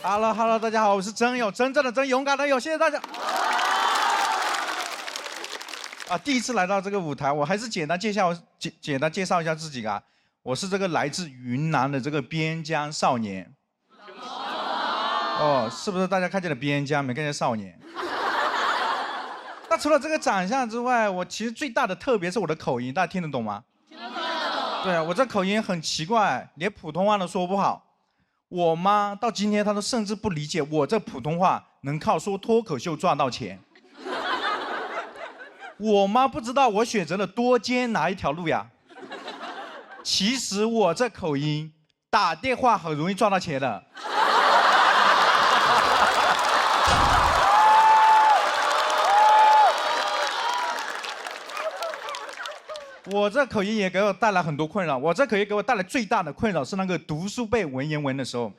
Hello， 大家好，我是真友，真正的真，勇敢的勇，谢谢大家。第一次来到这个舞台，我还是简单介绍一下自己啊。我是这个来自云南的这个边疆少年。是不是大家看见了边疆，没看见少年？那除了这个长相之外，我其实最大的特别是我的口音，大家听得懂吗？听得懂。对啊，我这口音很奇怪，连普通话都说不好。我妈到今天她都甚至不理解我这普通话能靠说脱口秀赚到钱。我妈不知道我选择了多艰难一条路呀。其实我这口音打电话很容易赚到钱的。我这口音也给我带来很多困扰。我这口音给我带来最大的困扰是那个读书背文言文的时候，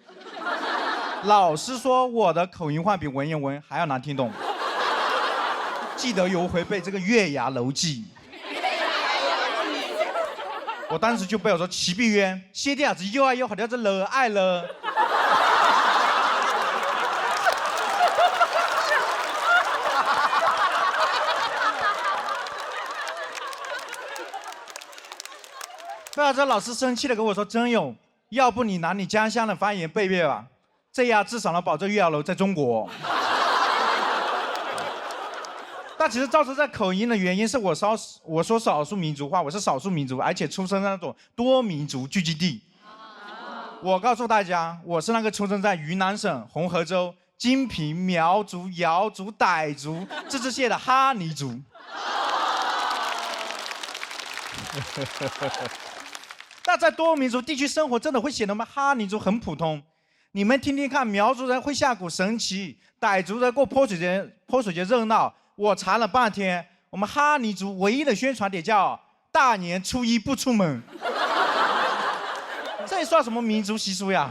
老师说我的口音话比文言文还要难听懂。记得有回背这个《月牙楼记》，我当时就背我说齐碧渊，谢帝子又爱又好像是了爱了。贝尔这老师生气的跟我说：“真勇，要不你拿你家乡的方言背背吧，这样至少能保证月牙楼在中国。”但其实造成这口音的原因是我说少数民族话，我是少数民族，而且出生在那种多民族聚集地。我告诉大家，我是那个出生在云南省红河州金平苗族、瑶族、傣族自治县的哈尼族。那在多民族地区生活，真的会显得我们哈尼族很普通。你们听听看，苗族人会下蛊神奇，傣族人过泼水节热闹。我查了半天，我们哈尼族唯一的宣传点叫大年初一不出门。这算什么民族习俗呀？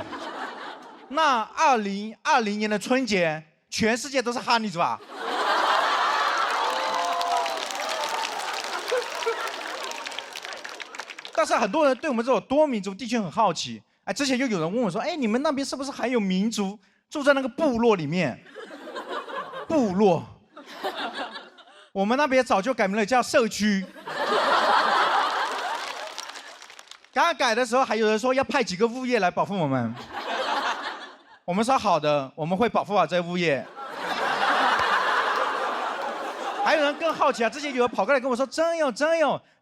那2020年的春节，全世界都是哈尼族啊？但是很多人对我们这种多民族地区很好奇。之前就有人问我说：“你们那边是不是还有民族住在那个部落里面？”部落，我们那边早就改名了，叫社区。刚刚改的时候，还有人说要派几个物业来保护我们。我们说好的，我们会保护好这些物业。还有人更好奇啊，之前有人跑过来跟我说：“真有，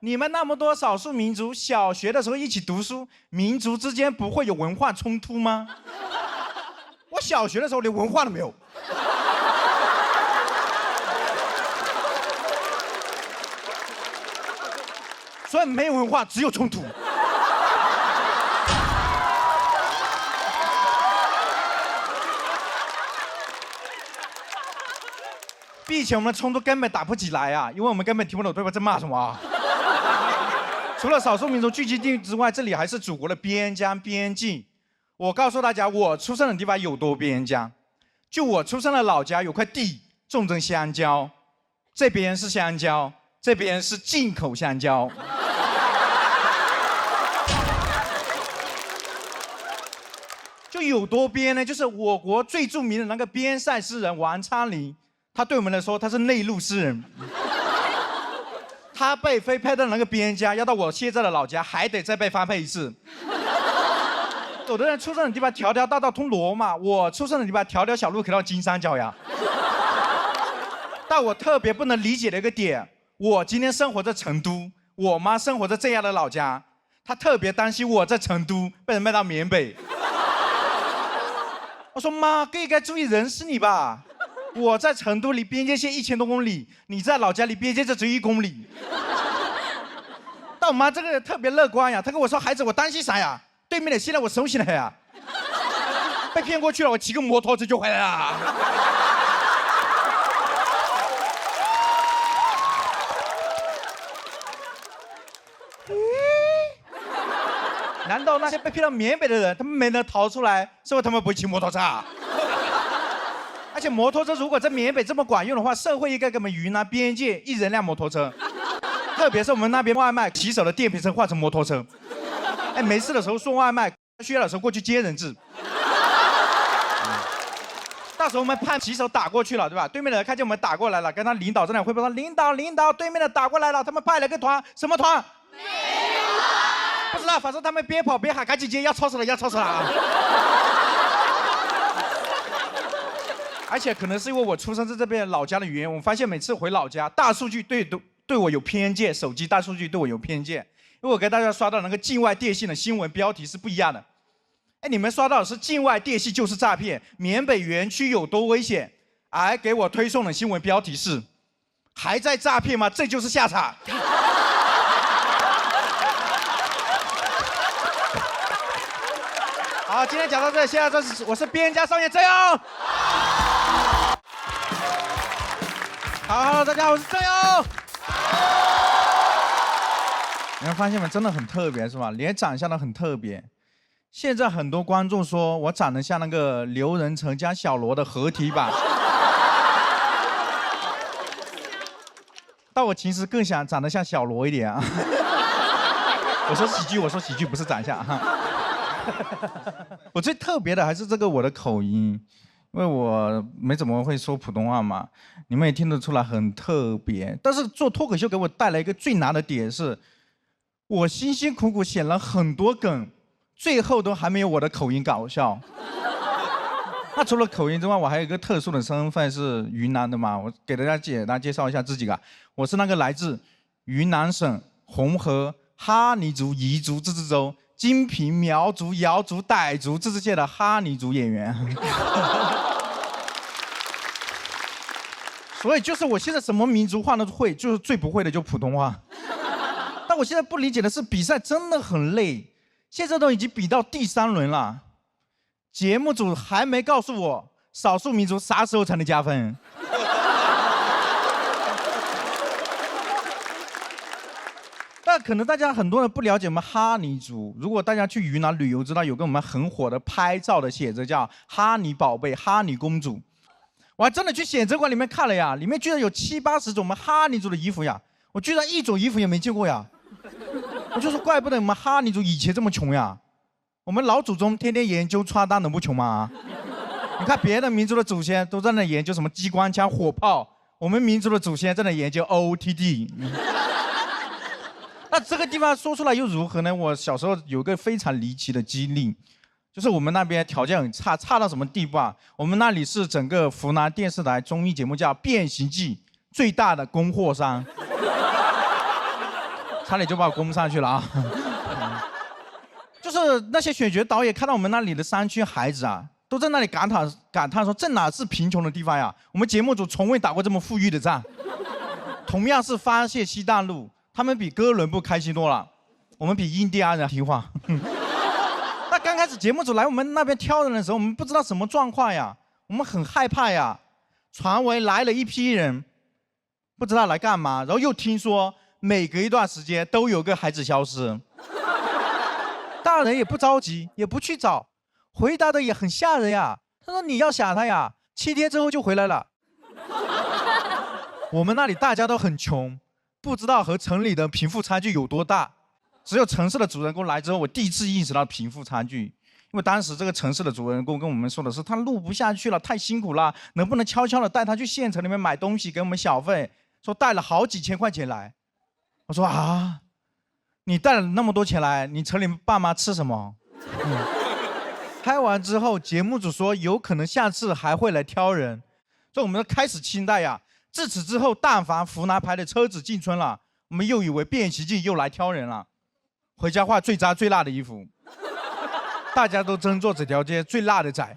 你们那么多少数民族，小学的时候一起读书，民族之间不会有文化冲突吗？”我小学的时候连文化都没有。所以没有文化，只有冲突。比以前我们的冲突根本打不起来啊，因为我们根本听不懂对方在骂什么啊。除了少数民族聚集地之外，这里还是祖国的边疆边境。我告诉大家，我出生的地方有多边疆。就我出生的老家有块地种着香蕉，这边是香蕉，这边是进口香蕉。就有多边呢？就是我国最著名的那个边塞诗人王昌龄，他对我们来说他是内陆诗人。他被分配到那个边疆，要到我现在的老家，还得再被发配一次。有的人出生的地方条条大道通罗马，我出生的地方条条小路可以到金三角呀。但我特别不能理解的一个点，我今天生活在成都，我妈生活在这样的老家，她特别担心我在成都被人卖到缅北。我说妈，更应该注意人事你吧。我在成都离边界线1000多公里，你在老家离边界就只有1公里。但我妈这个人特别乐观呀，她跟我说：“孩子，我担心啥呀？对面的现在我熟悉了呀。”被骗过去了，我骑个摩托车就回来了。难道那些被骗到缅北的人，他们没能逃出来，是因为他们不会骑摩托车啊？而且摩托车如果在缅北这么管用的话，社会应该给我们云南边界1人辆摩托车，特别是我们那边外卖骑手的电瓶车换成摩托车。没事的时候送外卖，需要的时候过去接人质。到时候我们派骑手打过去了，对吧？对面的人看见我们打过来了，跟他领导在那汇报说：“领导，对面的打过来了，他们派了个团，什么团？没有，不知道，反正他们边跑边喊，赶紧接，要超死了啊！”而且可能是因为我出生在这边老家的原因，我发现每次回老家，大数据对我有偏见，手机大数据对我有偏见，因为我给大家刷到那个境外电信的新闻标题是不一样的。哎，你们刷到的是境外电信就是诈骗，缅北园区有多危险，而给我推送的新闻标题是还在诈骗吗？这就是下场。好，今天讲到这，现在我是边家少爷郑勇。好，大家好，我是郑勇。你们发现没？真的很特别，是吧？连长相都很特别。现在很多观众说我长得像那个刘仁成加小罗的合体版，但我其实更想长得像小罗一点啊。我说喜剧，不是长相哈。我最特别的还是这个我的口音。因为我没怎么会说普通话嘛，你们也听得出来很特别。但是做脱口秀给我带来一个最难的点是，我辛辛苦苦写了很多梗，最后都还没有我的口音搞笑。那除了口音之外，我还有一个特殊的身份是云南的嘛，我给大家简单介绍一下自己啊，我是那个来自云南省红河哈尼族彝族自治州金平苗族瑶族傣族自治县的哈尼族演员。所以就是我现在什么民族话都会，就是最不会的就普通话。但我现在不理解的是，比赛真的很累，现在都已经比到第3轮了，节目组还没告诉我少数民族啥时候才能加分。但可能大家很多人不了解我们哈尼族，如果大家去云南旅游，知道有个我们很火的拍照的写着叫哈尼宝贝、哈尼公主。我还真的去写真馆里面看了呀，里面居然有70、80种我们哈尼族的衣服呀，我居然一种衣服也没见过呀。我就说怪不得我们哈尼族以前这么穷呀，我们老祖宗天天研究穿搭能不穷吗？你看别的民族的祖先都在那研究什么机关枪、火炮，我们民族的祖先在那研究 OOTD。那这个地方说出来又如何呢？我小时候有个非常离奇的经历。就是我们那边条件很差，差到什么地步啊？我们那里是整个湖南电视台综艺节目叫《变形记》最大的供货商，差点就把我供上去了啊！就是那些选角导演看到我们那里的山区孩子啊，都在那里感叹说：“这哪是贫穷的地方呀？我们节目组从未打过这么富裕的仗。”同样是发现西大陆，他们比哥伦布开心多了，我们比印第安人听话。那刚开始节目组来我们那边挑人的时候，我们不知道什么状况呀，我们很害怕呀。传闻来了一批人，不知道来干嘛，然后又听说每隔一段时间都有个孩子消失。大人也不着急，也不去找，回答的也很吓人呀。他说你要想他呀，7天之后就回来了。我们那里大家都很穷，不知道和城里的贫富差距有多大。只有城市的主人公来之后，我第一次意识到贫富差距。因为当时这个城市的主人公跟我们说的是，他录不下去了，太辛苦了，能不能悄悄的带他去县城里面买东西，给我们小费？说带了好几千块钱来。我说啊，你带了那么多钱来，你城里爸妈吃什么？拍完之后，节目组说有可能下次还会来挑人，所以我们开始期待呀。自此之后，但凡湖南牌的车子进村了，我们又以为变形记又来挑人了。回家换最渣最辣的衣服，大家都争做这条街最辣的仔。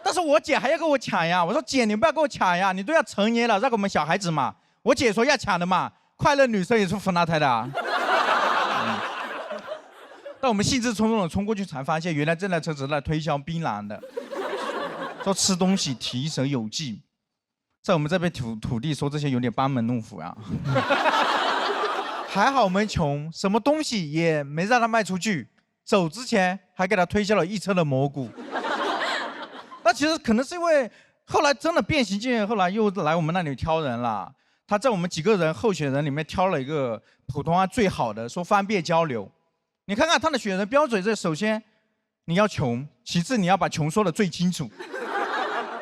但是我姐还要跟我抢呀，我说姐你不要跟我抢呀，你都要成年了让给我们小孩子嘛。我姐说要抢的嘛，快乐女生也是湖南台的啊。但我们兴致冲冲的冲过去，才发现原来这辆车子在推销槟榔的，说吃东西提神有劲。在我们这边土地说这些有点班门弄斧呀。还好我们穷，什么东西也没让他卖出去，走之前还给他推销了1车的蘑菇。那其实可能是因为后来真的变形记，后来又来我们那里挑人了。他在我们几个人候选人里面挑了一个普通话最好的，说方便交流。你看看他的选人标准，这首先你要穷，其次你要把穷说得最清楚。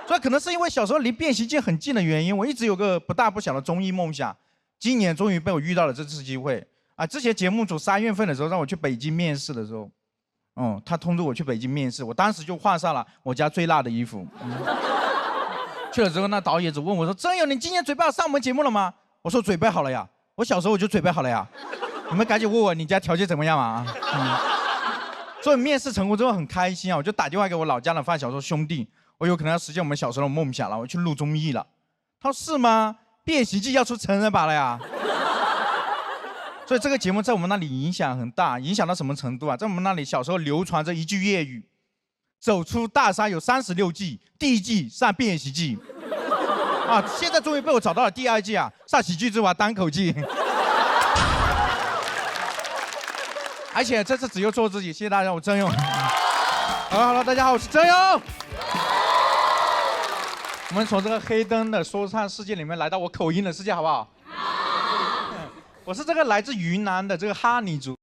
所以可能是因为小时候离变形记很近的原因，我一直有个不大不小的综艺梦想。今年终于被我遇到了这次机会啊！之前节目组3月份的时候让我去北京面试的时候，他通知我去北京面试，我当时就换上了我家最辣的衣服。去了之后，那导演组问我说：“真友，你今年准备好上我们节目了吗？”我说：“准备好了呀，我小时候我就准备好了呀。”你们赶紧问我你家条件怎么样啊？所以面试成功之后很开心啊，我就打电话给我老家的发小说：“兄弟，我有可能要实现我们小时候的梦想了，我去录综艺了。”他说：“是吗？变形记要出成人版了呀。”所以这个节目在我们那里影响很大，影响到什么程度啊？在我们那里小时候流传着一句粤语：“走出大山有36计，第1计上变形记。”啊，现在终于被我找到了第2计啊，上喜剧之王单口记。而且这次只有做自己，谢谢大家，我真勇。好了，大家好，我是真勇。我们从这个黑灯的说唱世界里面来到我口音的世界，好不好？我是这个来自云南的这个哈尼族，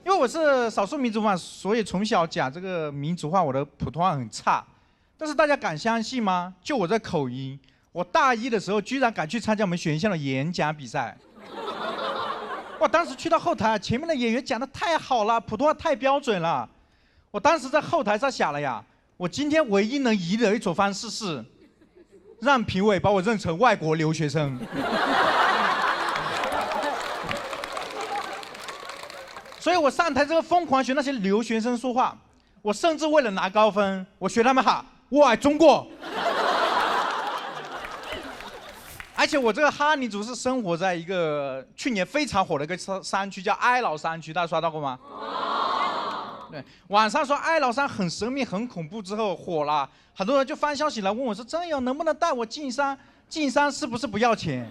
因为我是少数民族嘛，所以从小讲这个民族话，我的普通话很差。但是大家敢相信吗？就我这口音，我大1的时候居然敢去参加我们学校的演讲比赛。我当时去到后台，前面的演员讲得太好了，普通话太标准了。我当时在后台上想了呀，我今天唯一能赢的一种方式是，让评委把我认成外国留学生。所以我上台之后疯狂学那些留学生说话，我甚至为了拿高分，我学他们喊我爱中国。而且我这个哈尼族是生活在一个去年非常火的一个山区，叫哀牢山区，大家刷到过吗？对，网上说哀牢山很神秘、很恐怖，之后火了，很多人就发消息来问我说：“真友能不能带我进山？进山是不是不要钱？”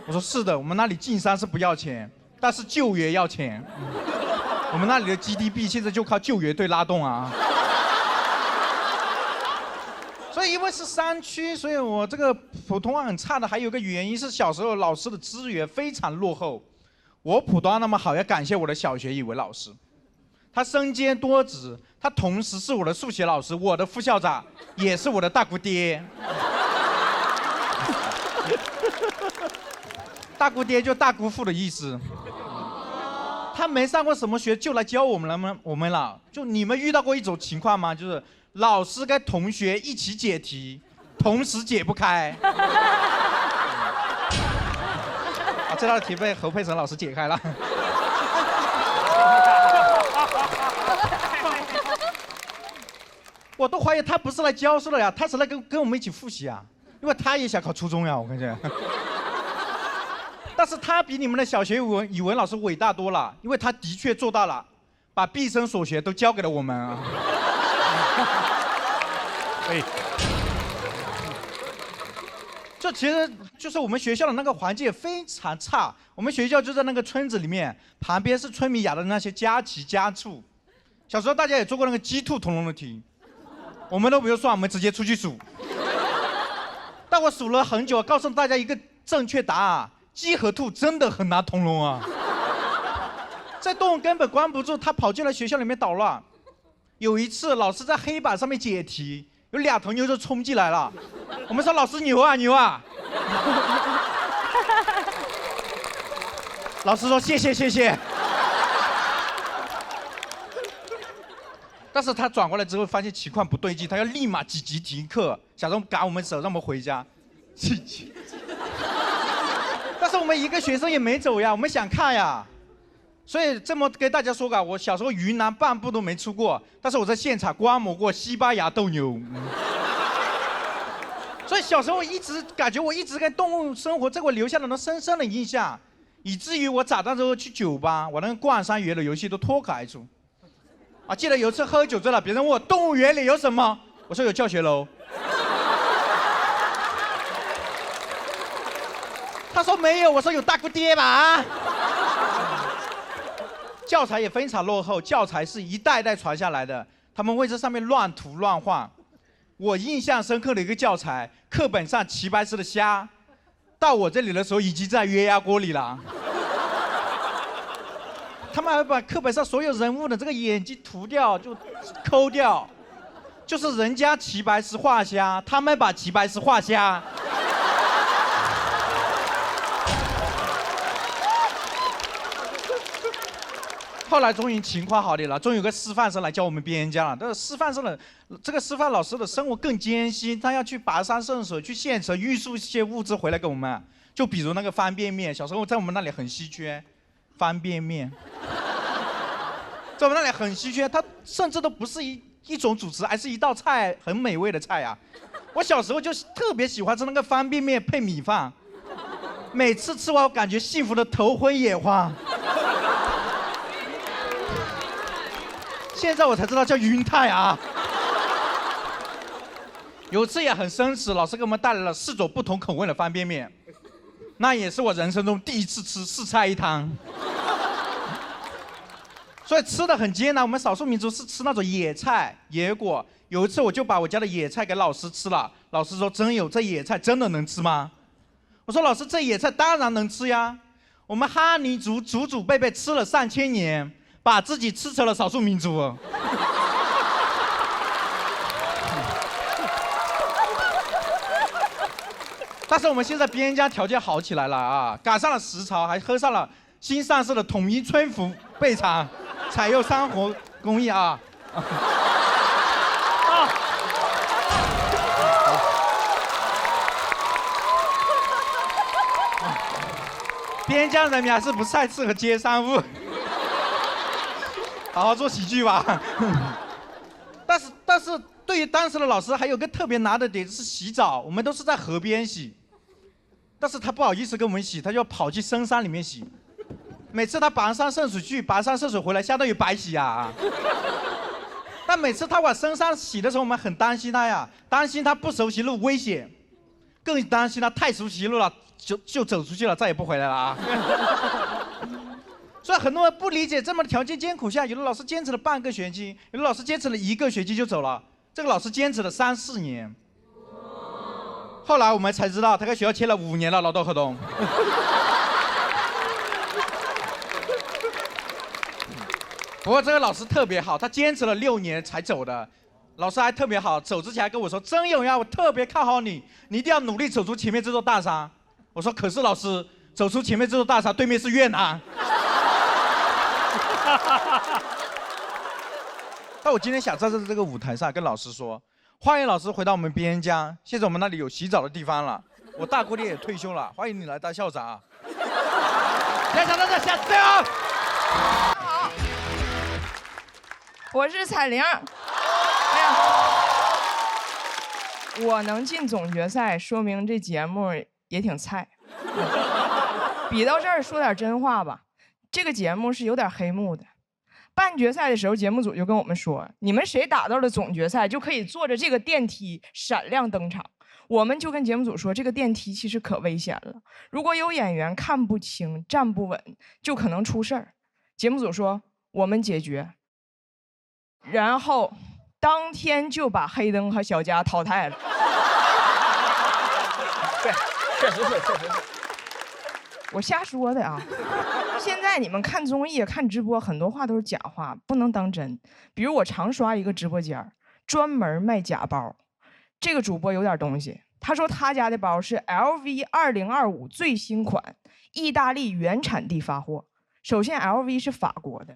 我说：“是的，我们那里进山是不要钱，但是救援要钱。我们那里的 GDP 现在就靠救援队拉动啊。”所以因为是山区，所以我这个普通话很差的，还有一个原因是小时候老师的资源非常落后。我普通话那么好，要感谢我的小学语文老师，他身兼多职，他同时是我的数学老师，我的副校长，也是我的大姑爹。大姑爹就大姑父的意思。他没上过什么学，就来教我们了。就你们遇到过一种情况吗？就是老师跟同学一起解题，同时解不开。这道题被侯佩岑老师解开了。我都怀疑他不是来教书的呀，他是来跟我们一起复习啊，因为他也想考初中呀，我看见。但是他比你们的小学语文老师伟大多了，因为他的确做到了，把毕生所学都教给了我们啊。这其实就是我们学校的那个环境也非常差，我们学校就在那个村子里面，旁边是村民养的那些家禽家畜。小时候大家也做过那个鸡兔同笼的题，我们都不用算，我们直接出去数。但我数了很久，告诉大家一个正确答案：鸡和兔真的很难同笼啊。这动物根本关不住，它跑进了学校里面捣乱。有一次，老师在黑板上面解题，有2头牛就冲进来了。我们说：“老师牛啊牛啊！”老师说：“谢谢谢谢。”但是他转过来之后发现情况不对劲，他要立马紧急停课，想让赶我们走，让我们回家。但是我们一个学生也没走呀，我们想看呀。所以这么跟大家说吧，我小时候云南半步都没出过，但是我在现场观摩过西班牙斗牛。所以小时候一直感觉我一直跟动物生活，这给我留下了那深深的印象，以至于我长大之后去酒吧，我那个逛山园的游戏都脱口而出。啊，记得有一次喝酒醉了，别人问我动物园里有什么，我说有教学楼。他说没有，我说有大姑爹吧。教材也非常落后，教材是一代代传下来的，他们会在上面乱涂乱画。我印象深刻的一个教材，课本上齐白石的虾，到我这里的时候已经在鸳鸯锅里了。他们还把课本上所有人物的这个眼睛涂掉，就抠掉，就是人家齐白石画虾，他们把齐白石画虾。后来终于情况好点了，终于有个师范生来教我们编家了。但是师范生的这个师范老师的生活更艰辛，他要去跋山涉水，去县城运输一些物资回来给我们。就比如那个方便面，小时候在我们那里很稀缺，方便面，在我们那里很稀缺，它甚至都不是一种主食，而是一道菜，很美味的菜啊。我小时候就特别喜欢吃那个方便面配米饭，每次吃完我感觉幸福的头昏眼花。现在我才知道叫晕态啊。有一次也很绅士，老师给我们带来了4种不同口味的方便面，那也是我人生中第一次吃4菜1汤，所以吃的很艰难。我们少数民族是吃那种野菜野果。有一次我就把我家的野菜给老师吃了，老师说真有，这野菜真的能吃吗？我说老师，这野菜当然能吃呀，我们哈尼族祖祖辈辈吃了3000年，把自己吃成了少数民族。但是我们现在边疆条件好起来了啊，赶上了时潮，还喝上了新上市的统一春福备茶，采用山活工艺啊。边疆人民还是不太适合接商务，好好做喜剧吧。但是对于当时的老师还有个特别难的点是洗澡，我们都是在河边洗，但是他不好意思跟我们洗，他就要跑去深山里面洗。每次他跋山涉水去，跋山涉水回来，相当于白洗啊。但每次他往深山洗的时候，我们很担心他呀，担心他不熟悉路危险，更担心他太熟悉路了就走出去了，再也不回来了啊。所以很多人不理解，这么条件艰苦下，有的老师坚持了半个学期，有的老师坚持了1个学期就走了，这个老师坚持了3、4年。后来我们才知道，他跟学校签了5年的劳动合同。不过这个老师特别好，他坚持了6年才走的。老师还特别好，走之前还跟我说：“曾勇呀，我特别看好你，你一定要努力走出前面这座大山。”我说：“可是老师，走出前面这座大山，对面是越南。”但我今天想站在这个舞台上跟老师说，欢迎老师回到我们边疆，现在我们那里有洗澡的地方了。我大姑爹也退休了，欢迎你来当校长啊！来，长到这下对啊！好，我是彩玲。哎呀，我能进总决赛，说明这节目也挺菜。比到这儿说点真话吧，这个节目是有点黑幕的。半决赛的时候，节目组就跟我们说，你们谁打到了总决赛，就可以坐着这个电梯闪亮登场。我们就跟节目组说，这个电梯其实可危险了，如果有演员看不清、站不稳，就可能出事儿。节目组说我们解决，然后当天就把黑灯和小佳淘汰了。对，确实是。我瞎说的啊！现在你们看综艺、看直播，很多话都是假话，不能当真。比如我常刷一个直播间，专门卖假包。这个主播有点东西，他说他家的包是 LV 2025最新款，意大利原产地发货。首先 ，LV 是法国的。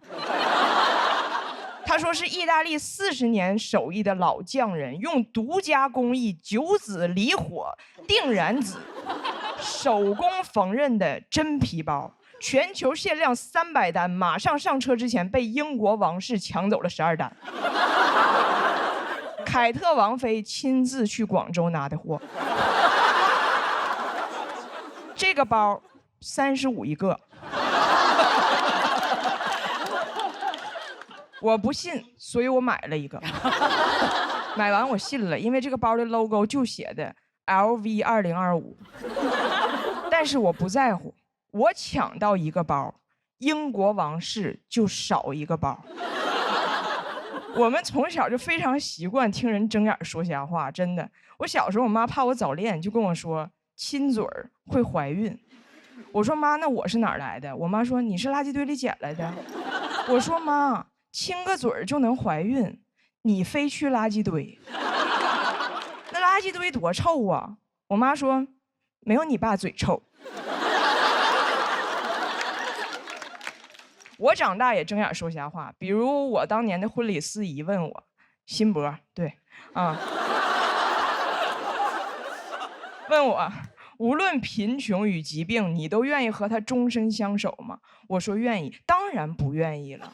他说是意大利40年手艺的老匠人，用独家工艺9子离火定燃子手工缝纫的真皮包，全球限量300单，马上上车之前被英国王室抢走了12单。凯特王妃亲自去广州拿的货。这个包35一个。我不信，所以我买了一个。买完我信了，因为这个包的 logo 就写的 LV 2025。但是我不在乎，我抢到一个包，英国王室就少一个包。我们从小就非常习惯听人睁眼说瞎话，真的。我小时候，我妈怕我早恋，就跟我说亲嘴儿会怀孕。我说妈，那我是哪儿来的？我妈说你是垃圾堆里捡来的。我说妈，亲个嘴儿就能怀孕，你非去垃圾堆，那垃圾堆多臭啊！我妈说没有你爸嘴臭。我长大也睁眼说瞎话，比如我当年的婚礼司仪问我，辛博，对，啊，问我无论贫穷与疾病，你都愿意和他终身相守吗？我说愿意，当然不愿意了。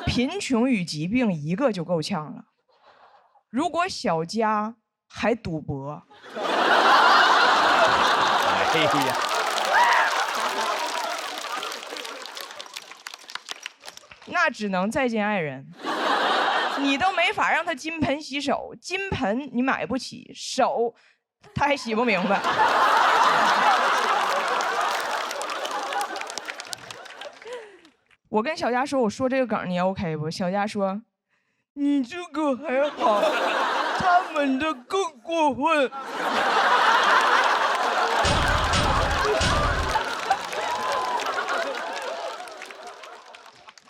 贫穷与疾病一个就够呛了，如果小家还赌博，哎呀，那只能再见爱人。你都没法让他金盆洗手，金盆你买不起，手他还洗不明白。我跟小佳说，我说这个梗你 OK 不？小佳说，你这个还好，他们的更过分。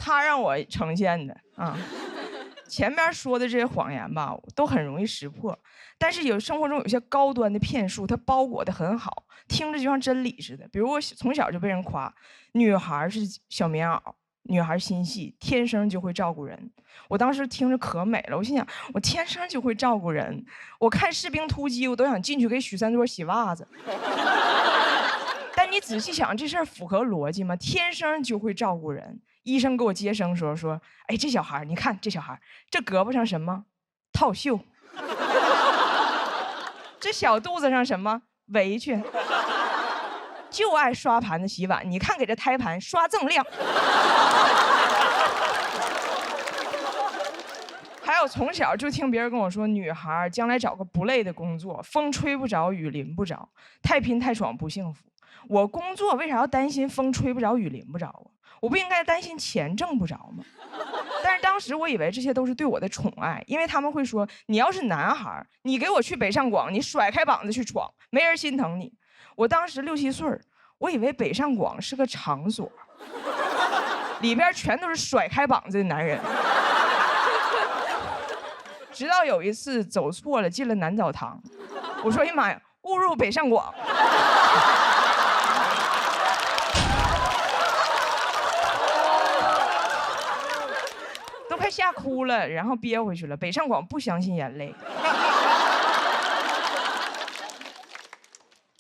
他让我呈现的啊。前面说的这些谎言吧，都很容易识破，但是生活中有些高端的骗术，它包裹得很好，听着就像真理似的。比如我从小就被人夸，女孩是小棉袄，女孩心细，天生就会照顾人。我当时听着可美了，我心想，我天生就会照顾人。我看《士兵突击》，我都想进去给许三多洗袜子。但你仔细想，这事儿符合逻辑吗？天生就会照顾人。医生给我接生说，哎，这小孩，你看这小孩，这胳膊上什么？套袖。这小肚子上什么？围裙。就爱刷盘子洗碗，你看给这胎盘刷锃亮。还有从小就听别人跟我说，女孩将来找个不累的工作，风吹不着，雨淋不着，太拼太爽不幸福。我工作为啥要担心风吹不着，雨淋不着啊？我不应该担心钱挣不着吗？但是当时我以为这些都是对我的宠爱，因为他们会说，你要是男孩，你给我去北上广，你甩开膀子去闯，没人心疼你。我当时6、7岁，我以为北上广是个场所，里边全都是甩开膀子的男人。直到有一次走错了，进了男澡堂，我说：“哎呀妈呀，误入北上广。”都快吓哭了，然后憋回去了。北上广不相信眼泪。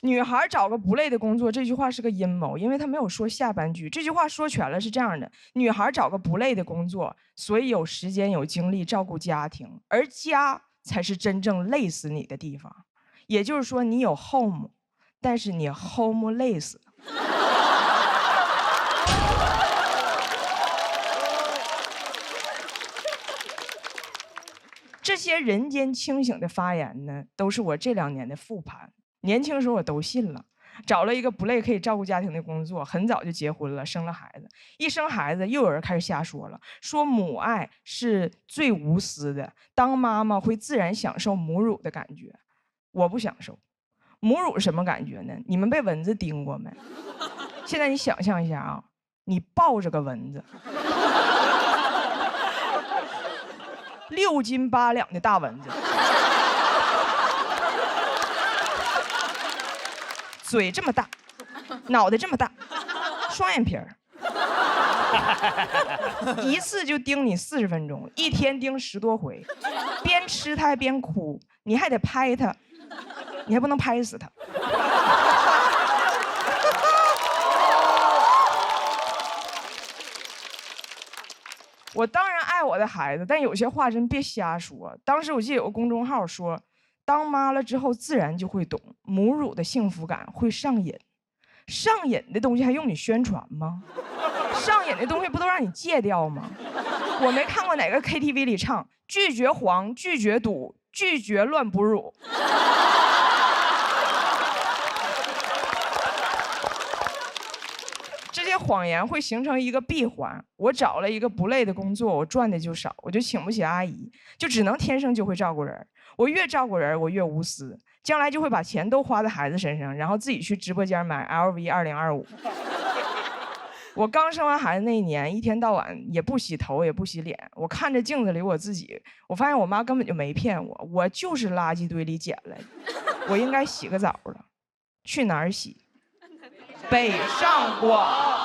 女孩找个不累的工作，这句话是个阴谋，因为她没有说下半句。这句话说全了是这样的：女孩找个不累的工作，所以有时间有精力照顾家庭，而家才是真正累死你的地方。也就是说，你有 home， 但是你 home 累死。这些人间清醒的发言呢，都是我这2年的复盘。年轻时候我都信了，找了一个不累可以照顾家庭的工作，很早就结婚了，生了孩子。一生孩子，又有人开始瞎说了，说母爱是最无私的，当妈妈会自然享受母乳的感觉。我不享受。母乳是什么感觉呢？你们被蚊子叮过没？现在你想象一下啊，你抱着个蚊子。6斤8两的大蚊子，嘴这么大，脑袋这么大，双眼皮儿，一次就叮你40分钟，一天叮10多回，边吃它还边哭，你还得拍它，你还不能拍死它。我当然爱我的孩子，但有些话真别瞎说。当时我记得有个公众号说，当妈了之后自然就会懂，母乳的幸福感会上瘾。上瘾的东西还用你宣传吗？上瘾的东西不都让你戒掉吗？我没看过哪个 KTV 里唱拒绝黄、拒绝赌、拒绝乱哺乳。这些谎言会形成一个闭环。我找了一个不累的工作，我赚的就少，我就请不起阿姨，就只能天生就会照顾人。我越照顾人，我越无私，将来就会把钱都花在孩子身上，然后自己去直播间买 LV2025。我刚生完孩子那一年，一天到晚也不洗头也不洗脸，我看着镜子里我自己，我发现我妈根本就没骗我，我就是垃圾堆里捡来的，我应该洗个澡了。去哪儿洗？北上广。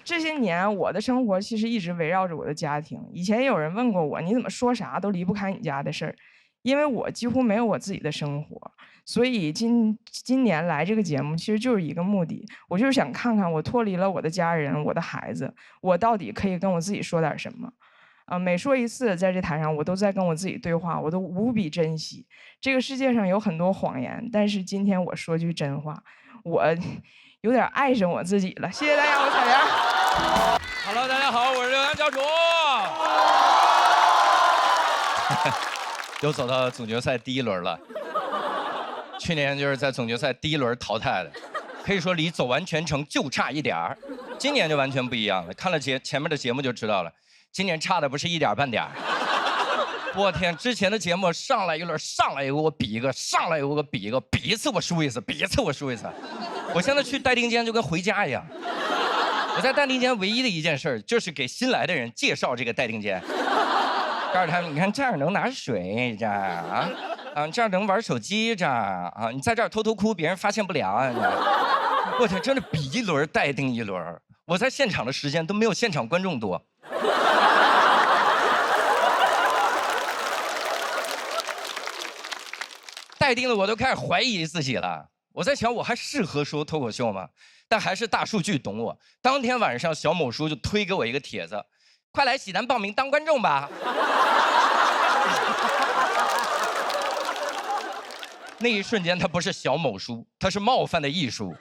这些年我的生活其实一直围绕着我的家庭。以前也有人问过我，你怎么说啥都离不开你家的事儿？因为我几乎没有我自己的生活，所以今年来这个节目其实就是一个目的，我就是想看看我脱离了我的家人、我的孩子，我到底可以跟我自己说点什么。每说一次在这台上，我都在跟我自己对话，我都无比珍惜。这个世界上有很多谎言，但是今天我说句真话，我有点爱上我自己了。谢谢大家，我彩阳。Hello， 大家好，我是刘洋教主。又走到总决赛第1轮了。去年就是在总决赛第1轮淘汰的，可以说离走完全程就差一点儿。今年就完全不一样了，看了前面的节目就知道了。今年差的不是一点半点儿，我天！之前的节目上来一轮，上来一个我比一个，上来一个我比一个，比一次我输一次，比一次我输一次。我现在去待定间就跟回家一样。我在待定间唯一的一件事就是给新来的人介绍这个待定间，告诉他们，你看这儿能拿水，这儿啊，这儿能玩手机，这儿啊，你在这儿偷偷哭，别人发现不了啊。我天，真的比一轮待定一轮。我在现场的时间都没有现场观众多。待定的我都开始怀疑自己了，我在想我还适合说脱口秀吗？但还是大数据懂我。当天晚上，小某书就推给我一个帖子，快来喜南报名当观众吧。那一瞬间，他不是小某书，他是冒犯的艺术。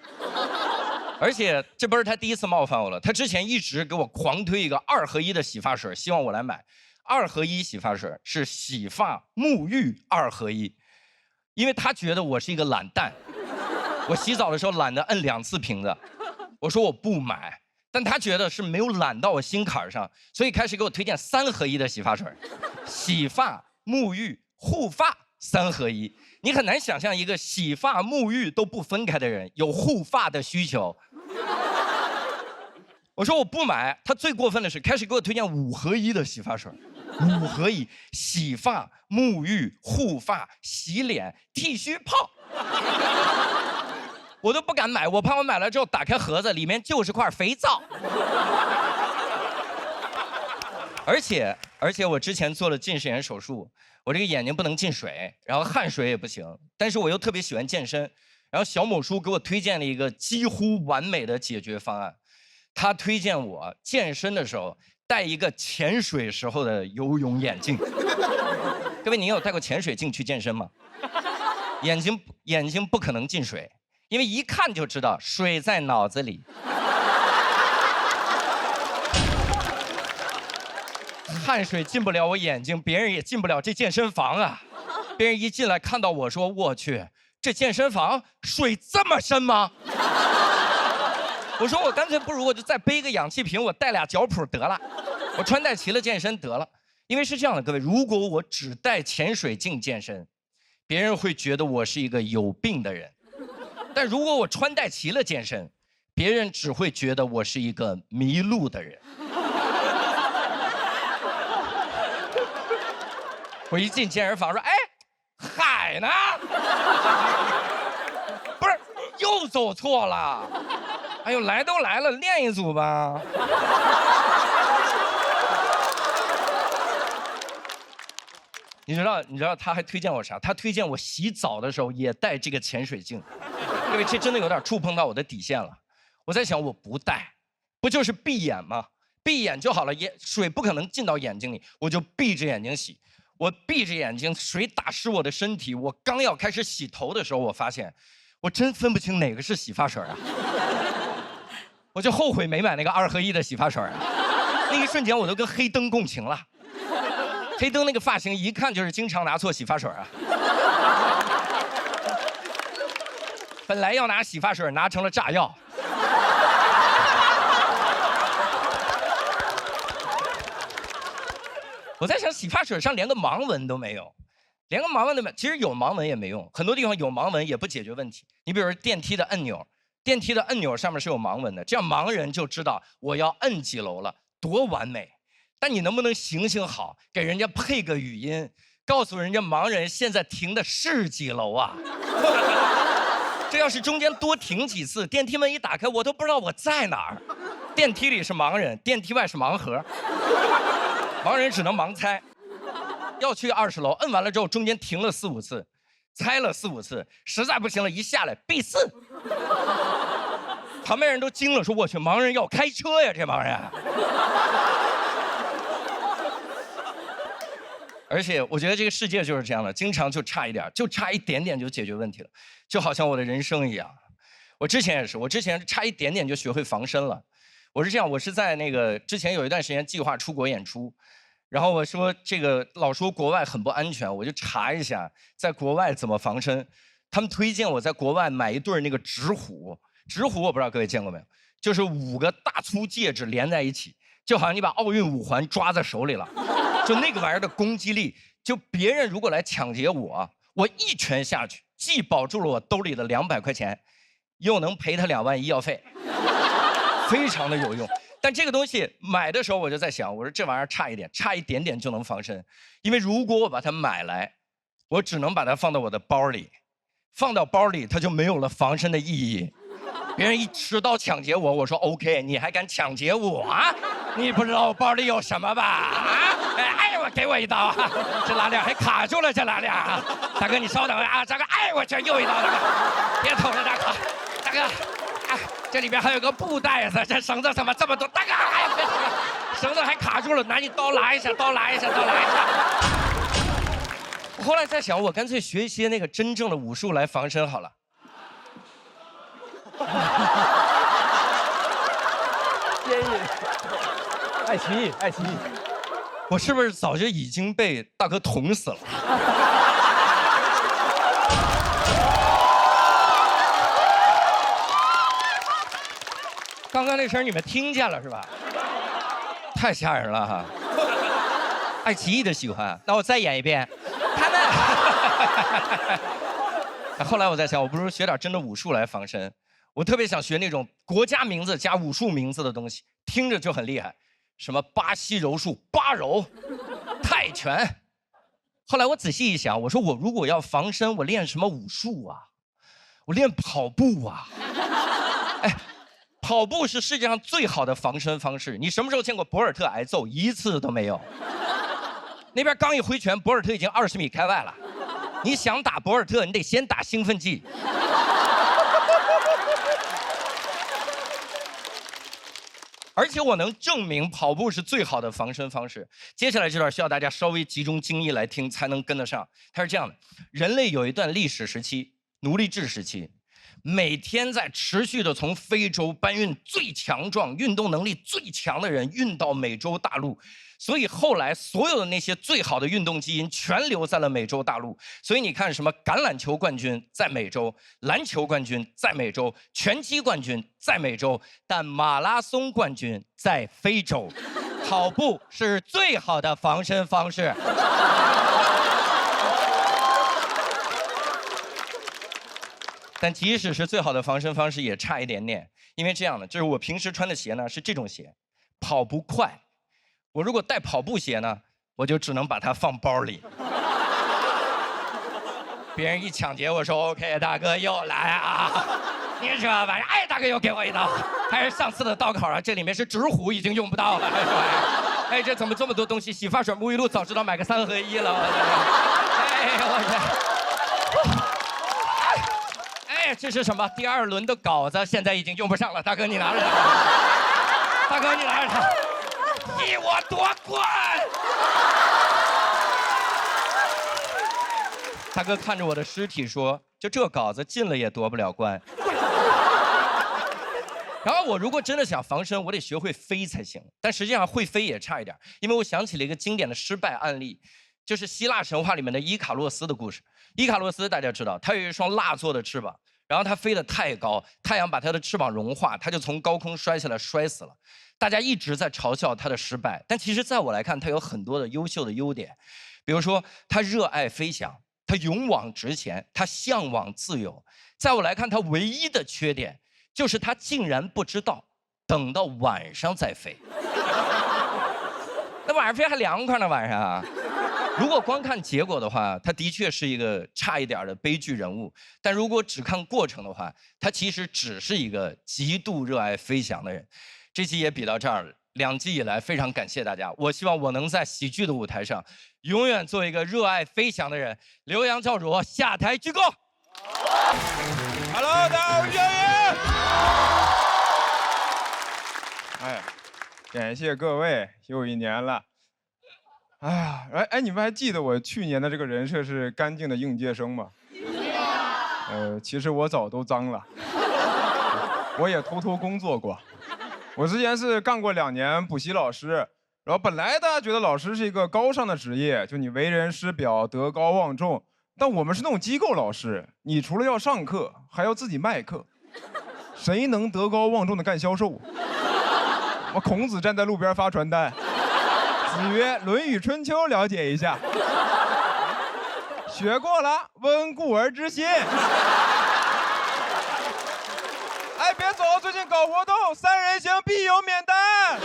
而且这不是他第一次冒犯我了，他之前一直给我狂推一个2合1的洗发水，希望我来买。2合1洗发水是洗发、沐浴2合1。因为他觉得我是一个懒蛋，我洗澡的时候懒得摁2次瓶子，我说我不买，但他觉得是没有懒到我心坎上，所以开始给我推荐3合1的洗发水，洗发、沐浴、护发3合1。你很难想象一个洗发、沐浴都不分开的人有护发的需求。我说我不买，他最过分的是开始给我推荐5合1的洗发水。5合1，洗发、沐浴、护发、洗脸、剃须泡，我都不敢买，我怕我买了之后打开盒子里面就是块肥皂。而且我之前做了近视眼手术，我这个眼睛不能进水，然后汗水也不行，但是我又特别喜欢健身，然后小某书给我推荐了一个几乎完美的解决方案，他推荐我健身的时候戴一个潜水时候的游泳眼镜。各位，您有戴过潜水镜去健身吗？眼睛不可能进水，因为一看就知道水在脑子里。汗水进不了我眼睛，别人也进不了这健身房啊。别人一进来看到我说，我去，这健身房水这么深吗？我说我干脆不如我就再背个氧气瓶，我带2脚蹼得了，我穿戴齐了健身得了。因为是这样的，各位，如果我只带潜水镜健身，别人会觉得我是一个有病的人；但如果我穿戴齐了健身，别人只会觉得我是一个迷路的人。我一进健身房说：“哎，海呢？不是，又走错了。哎呦，来都来了，练一组吧。”你知道他还推荐我啥？他推荐我洗澡的时候也带这个潜水镜。各位，这真的有点触碰到我的底线了。我在想，我不带，不就是闭眼吗？闭眼就好了，水不可能进到眼睛里，我就闭着眼睛洗。我闭着眼睛，水打湿我的身体。我刚要开始洗头的时候，我发现，我真分不清哪个是洗发水啊！我就后悔没买那个2合1的洗发水啊！那一瞬间，我都跟黑灯共情了。黑灯那个发型一看就是经常拿错洗发水啊！本来要拿洗发水，拿成了炸药。我在想，洗发水上连个盲文都没有，连个盲文都没有。其实有盲文也没用，很多地方有盲文也不解决问题。你比如说电梯的按钮，电梯的按钮上面是有盲文的，这样盲人就知道我要摁几楼了，多完美。但你能不能行好，给人家配个语音，告诉人家盲人现在停的是几楼啊？这要是中间多停几次，电梯门一打开，我都不知道我在哪儿。电梯里是盲人，电梯外是盲盒，盲人只能盲猜。要去20楼，摁完了之后，中间停了4、5次，猜了4、5次，实在不行了，一下来必4。旁边人都惊了，说：“我去，盲人要开车呀，这帮人。”而且我觉得这个世界就是这样的，经常就差一点，就差一点点就解决问题了，就好像我的人生一样。我之前也是，我之前差一点点就学会防身了。我是这样，我是在那个之前有一段时间计划出国演出，然后我说这个老说国外很不安全，我就查一下在国外怎么防身。他们推荐我在国外买一对那个纸虎，纸虎我不知道各位见过没有，就是5个大粗戒指连在一起，就好像你把奥运5环抓在手里了。就那个玩意儿的攻击力，就别人如果来抢劫我，我一拳下去，既保住了我兜里的200块钱，又能赔他2万医药费，非常的有用。但这个东西买的时候我就在想，我说这玩意儿差一点点就能防身，因为如果我把它买来，我只能把它放到我的包里，放到包里它就没有了防身的意义。别人一持刀抢劫我，我说 OK， 你还敢抢劫我啊？你不知道我包里有什么吧？啊！哎，我给我一刀啊！这拉链还卡住了，这拉链啊！大哥，你稍等啊！大哥，哎，我去，又一刀！大哥，别捅了，大哥！大哥，哎，这里边还有个布袋子，这绳子怎么这么多？大哥，哎，绳子还卡住了，拿你刀拉一下，刀拉一下，刀拉一下。我后来在想，我干脆学一些那个真正的武术来防身好了。建议，爱奇艺，爱奇艺，我是不是早就已经被大哥捅死了？刚刚那声你们听见了是吧？太吓人了哈！爱奇艺的喜欢，那我再演一遍。他们。后来我在想，我不如学点真的武术来防身。我特别想学那种国家名字加武术名字的东西，听着就很厉害，什么巴西柔术、八柔、泰拳。后来我仔细一想，我说我如果要防身，我练什么武术啊？我练跑步啊！哎，跑步是世界上最好的防身方式。你什么时候见过博尔特挨揍？一次都没有。那边刚一挥拳，博尔特已经20米开外了。你想打博尔特，你得先打兴奋剂。而且我能证明跑步是最好的防身方式。接下来这段需要大家稍微集中精力来听，才能跟得上。它是这样的：人类有一段历史时期，奴隶制时期，每天在持续的从非洲搬运最强壮、运动能力最强的人运到美洲大陆。所以后来所有的那些最好的运动基因全留在了美洲大陆。所以你看，什么橄榄球冠军在美洲，篮球冠军在美洲，拳击冠军在美洲，但马拉松冠军在非洲。跑步是最好的防身方式。但即使是最好的防身方式，也差一点点，因为这样的，就是我平时穿的鞋呢是这种鞋，跑不快。我如果带跑步鞋呢，我就只能把它放包里。别人一抢劫，我说 OK， 大哥又来啊！你这玩意儿，哎，大哥又给我一刀，还是上次的刀口啊？这里面是纸虎，已经用不到了。哎，这怎么这么多东西？洗发水、沐浴露，早知道买个3合1了。哎，这是什么？第2轮的稿子现在已经用不上了。大哥，你拿着它。大哥，你拿着它。替我夺冠！大哥看着我的尸体说：“就这稿子进了也夺不了冠。”然后我如果真的想防身，我得学会飞才行。但实际上会飞也差一点，因为我想起了一个经典的失败案例，就是希腊神话里面的伊卡洛斯的故事。伊卡洛斯大家知道，他有一双蜡做的翅膀，然后它飞得太高，太阳把它的翅膀融化，它就从高空摔下来，摔死了。大家一直在嘲笑它的失败，但其实在我来看，它有很多的优秀的优点，比如说它热爱飞翔，它勇往直前，它向往自由。在我来看，它唯一的缺点就是它竟然不知道等到晚上再飞。那晚上飞还凉快呢，晚上啊。如果光看结果的话，他的确是一个差一点的悲剧人物。但如果只看过程的话，他其实只是一个极度热爱飞翔的人。这期也比到这儿了，2季以来非常感谢大家。我希望我能在喜剧的舞台上，永远做一个热爱飞翔的人。刘洋、赵卓下台鞠躬。Hello， 大家好，我是小雨。哎，感谢各位，又一年了。哎呀，你们还记得我去年的这个人设是干净的应届生吗？其实我早都脏了，我也偷偷工作过。我之前是干过2年补习老师，然后本来大家觉得老师是一个高尚的职业，就你为人师表，德高望重。但我们是那种机构老师，你除了要上课，还要自己卖课，谁能德高望重的干销售？我孔子站在路边发传单。子曰：“《论语春秋》了解一下，学过了，温故而知新。”哎，别走，最近搞活动，3人行必有免单。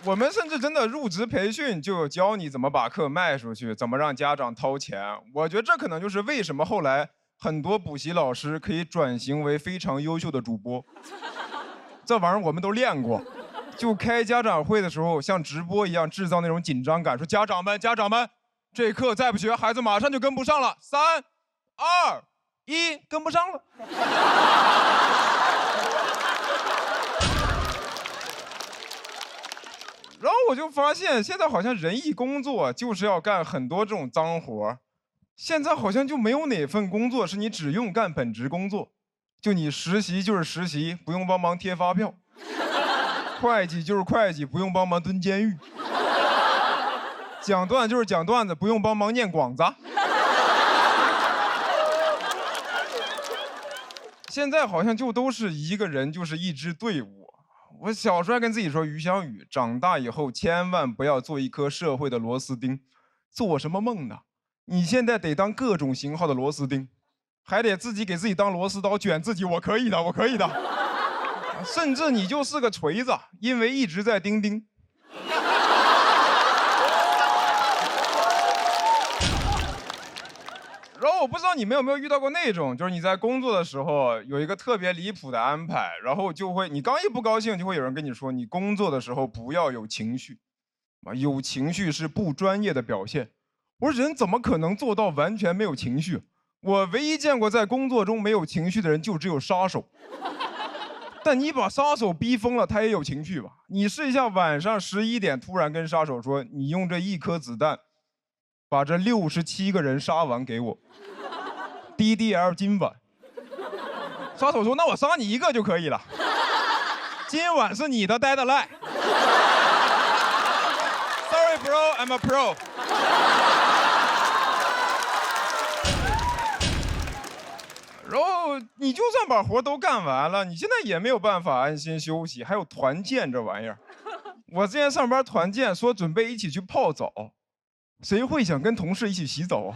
我们甚至真的入职培训就有教你怎么把课卖出去，怎么让家长掏钱。我觉得这可能就是为什么后来很多补习老师可以转型为非常优秀的主播。这玩意儿我们都练过，就开家长会的时候，像直播一样制造那种紧张感，说家长们，这课再不学，孩子马上就跟不上了。3、2、1，跟不上了。然后我就发现，现在好像人一工作就是要干很多这种脏活，现在好像就没有哪份工作是你只用干本职工作。就你实习就是实习，不用帮忙贴发票；会计就是会计，不用帮忙蹲监狱；讲段就是讲段子，不用帮忙念广子。现在好像就都是一个人，就是一支队伍。我小时候还跟自己说，于小雨，长大以后千万不要做一颗社会的螺丝钉。做什么梦呢？你现在得当各种型号的螺丝钉。还得自己给自己当螺丝刀卷自己，我可以的，我可以的。甚至你就是个锤子，因为一直在钉钉。然后我不知道你们有没有遇到过那种，就是你在工作的时候有一个特别离谱的安排，然后就会你刚一不高兴，就会有人跟你说，你工作的时候不要有情绪，有情绪是不专业的表现。我说人怎么可能做到完全没有情绪？我唯一见过在工作中没有情绪的人，就只有杀手。但你把杀手逼疯了，他也有情绪吧？你试一下，晚上11点突然跟杀手说：“你用这1颗子弹，把这67个人杀完给我。DDL 今晚。”杀手说：“那我杀你1个就可以了。今晚是你的 deadline。Sorry bro, I'm a pro。”然后你就算把活都干完了，你现在也没有办法安心休息，还有团建这玩意儿。我之前上班团建说准备一起去泡澡，谁会想跟同事一起洗澡啊？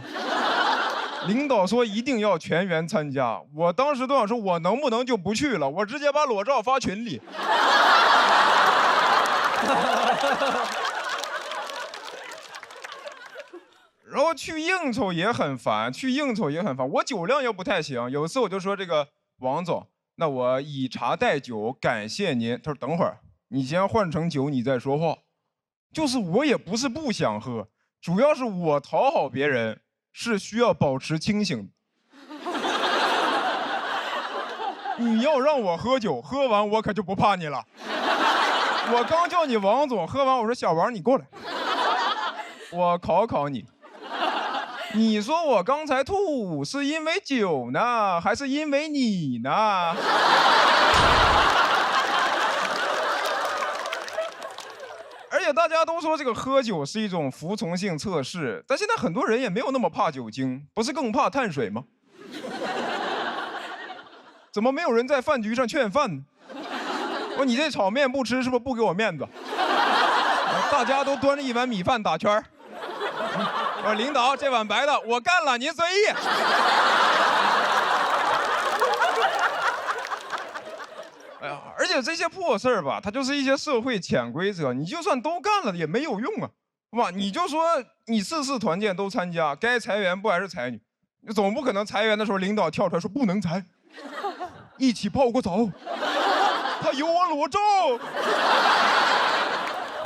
领导说一定要全员参加，我当时都想说我能不能就不去了，我直接把裸照发群里。然后去应酬也很烦，我酒量又不太行。有一次我就说这个王总，那我以茶代酒，感谢您。他说等会儿，你先换成酒，你再说话。就是我也不是不想喝，主要是我讨好别人是需要保持清醒的。你要让我喝酒，喝完我可就不怕你了。我刚叫你王总，喝完我说小王你过来，我考考你。你说我刚才吐是因为酒呢，还是因为你呢？而且且大家都说这个喝酒是一种服从性测试，但现在很多人也没有那么怕酒精，不是更怕碳水吗？怎么没有人在饭局上劝饭呢？说你这炒面不吃，是不是不给我面子？大家都端着一碗米饭打圈儿。说领导这碗白的我干了，您随意。哎呀，而且这些破事儿吧，它就是一些社会潜规则，你就算都干了也没有用啊，是吧？你就说你4次团建都参加，该裁员不还是裁你？你总不可能裁员的时候领导跳出来说不能裁，一起泡过澡，他有我裸照。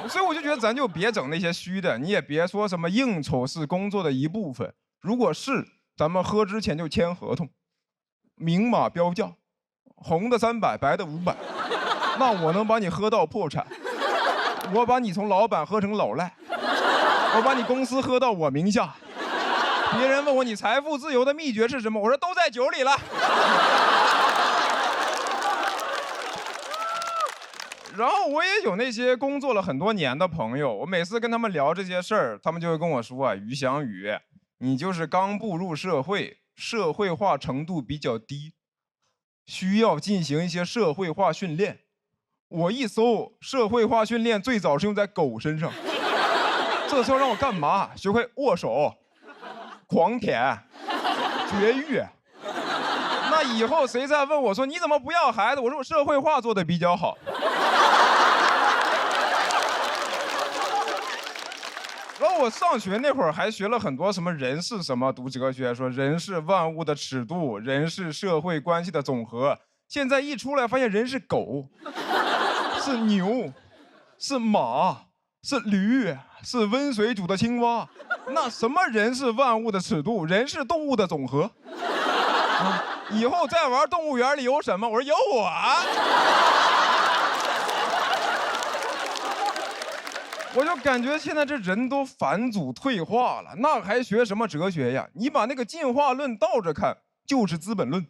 所以我就觉得咱就别整那些虚的，你也别说什么应酬是工作的一部分。如果是，咱们喝之前就签合同，明码标价，红的300，白的500，那我能把你喝到破产，我把你从老板喝成老赖，我把你公司喝到我名下。别人问我你财富自由的秘诀是什么，我说都在酒里了。然后我也有那些工作了很多年的朋友，我每次跟他们聊这些事儿，他们就会跟我说啊，于翔宇，你就是刚步入社会，社会化程度比较低，需要进行一些社会化训练。我一搜，社会化训练最早是用在狗身上，这是要让我干嘛？学会握手、狂舔、绝育。那以后谁再问我说你怎么不要孩子，我说我社会化做的比较好。然后我上学那会儿还学了很多什么人是什么，读哲学说人是万物的尺度，人是社会关系的总和。现在一出来发现人是狗，是牛，是马，是驴，是温水煮的青蛙。那什么人是万物的尺度？人是动物的总和。以后再玩动物园里有什么？我说有我。我就感觉现在这人都返祖退化了，那还学什么哲学呀？你把那个进化论倒着看，就是《资本论》。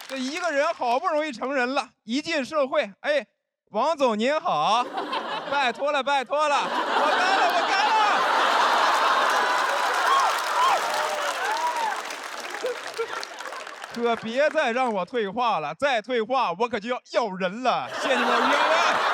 这一个人好不容易成人了，一进社会，哎，王总您好，拜托了，拜托了，我干了，我干了。可别再让我退化了，再退化我可就要人了。谢谢你们，约了。